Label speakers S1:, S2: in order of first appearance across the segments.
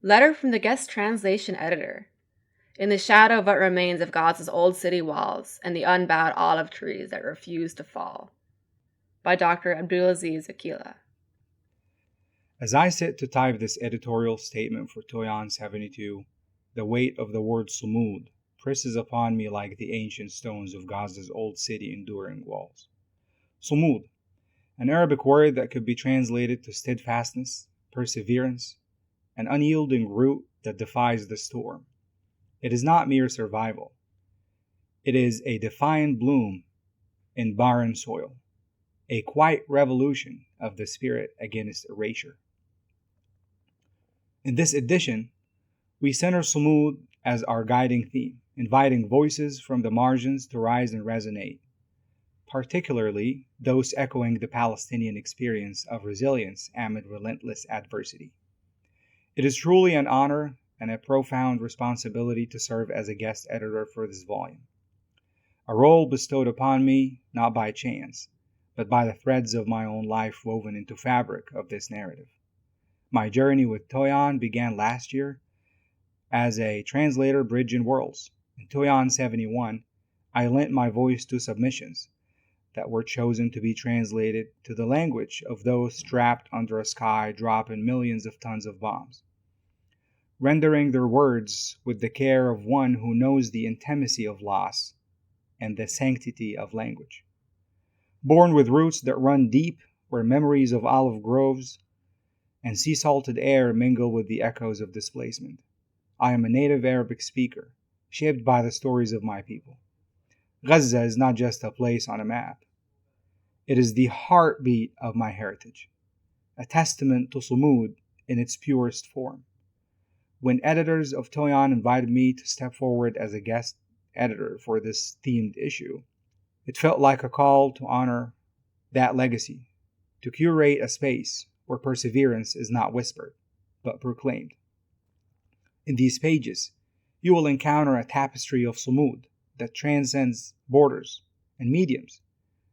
S1: Letter from the guest translation editor. In the shadow of what remains of Gaza's old city walls and the unbowed olive trees that refuse to fall. By Dr. Abdulaziz Akila.
S2: As I sit to type this editorial statement for Toyon 72, the weight of the word Sumūd presses upon me like the ancient stones of Gaza's old city enduring walls. Sumūd, an Arabic word that could be translated to steadfastness, perseverance, an unyielding root that defies the storm. It is not mere survival. It is a defiant bloom in barren soil, a quiet revolution of the spirit against erasure. In this edition, we center Sumūd as our guiding theme, inviting voices from the margins to rise and resonate, particularly those echoing the Palestinian experience of resilience amid relentless adversity. It is truly an honor and a profound responsibility to serve as a guest editor for this volume, a role bestowed upon me not by chance, but by the threads of my own life woven into fabric of this narrative. My journey with Toyon began last year as a translator bridging worlds. In Toyon 71, I lent my voice to submissions that were chosen to be translated to the language of those trapped under a sky dropping millions of tons of bombs, rendering their words with the care of one who knows the intimacy of loss and the sanctity of language. Born with roots that run deep where memories of olive groves and sea-salted air mingle with the echoes of displacement, I am a native Arabic speaker, shaped by the stories of my people. Gaza is not just a place on a map. It is the heartbeat of my heritage, a testament to Sumūd in its purest form. When editors of Toyon invited me to step forward as a guest editor for this themed issue, it felt like a call to honor that legacy, to curate a space where perseverance is not whispered, but proclaimed. In these pages, you will encounter a tapestry of Sumūd that transcends borders and mediums.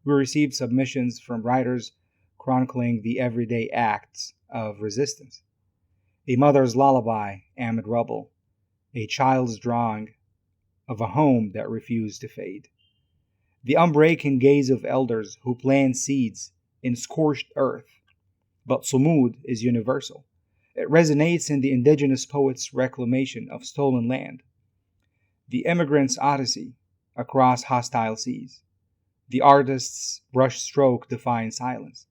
S2: We received submissions from writers chronicling the everyday acts of resistance. A mother's lullaby amid rubble, a child's drawing of a home that refused to fade. The unbreaking gaze of elders who plant seeds in scorched earth. But Sumūd is universal. It resonates in the indigenous poet's reclamation of stolen land, the immigrant's odyssey across hostile seas, the artist's brushstroke defying silence.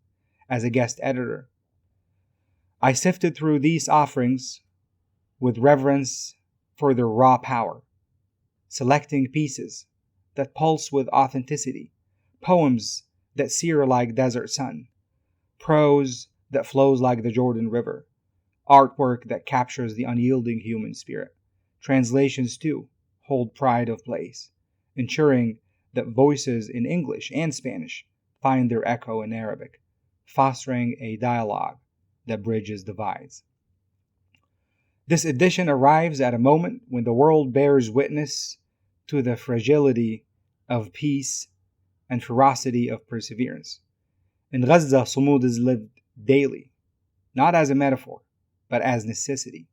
S2: As a guest editor, I sifted through these offerings with reverence for their raw power, selecting pieces that pulse with authenticity, poems that sear like desert sun, prose that flows like the Jordan River, artwork that captures the unyielding human spirit. Translations, too, hold pride of place, ensuring that voices in English and Spanish find their echo in Arabic, fostering a dialogue that bridges divides. This edition arrives at a moment when the world bears witness to the fragility of peace and ferocity of perseverance. In Gaza, Sumūd is lived daily, not as a metaphor, but as necessity.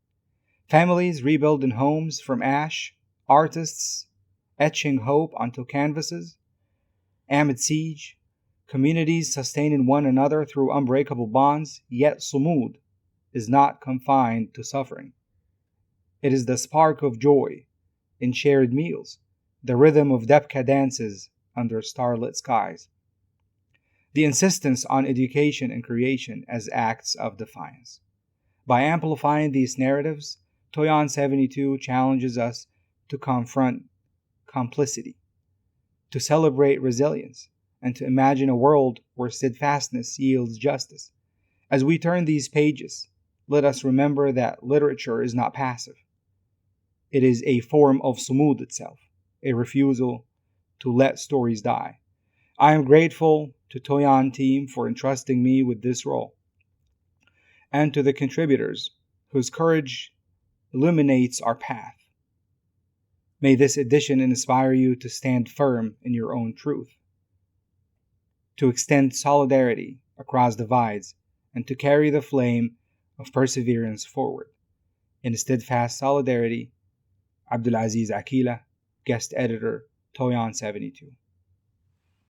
S2: Families rebuilding homes from ash, artists etching hope onto canvases, amid siege, communities sustaining one another through unbreakable bonds, yet Sumūd is not confined to suffering. It is the spark of joy in shared meals, the rhythm of debka dances under starlit skies, the insistence on education and creation as acts of defiance. By amplifying these narratives, Toyon 72 challenges us to confront complicity, to celebrate resilience, and to imagine a world where steadfastness yields justice. As we turn these pages, let us remember that literature is not passive. It is a form of Sumūd itself, a refusal to let stories die. I am grateful to Toyon team for entrusting me with this role, and to the contributors whose courage illuminates our path. May this edition inspire you to stand firm in your own truth, to extend solidarity across divides, and to carry the flame of perseverance forward. In steadfast solidarity, Abdulaziz Akila, guest editor, Toyon 72.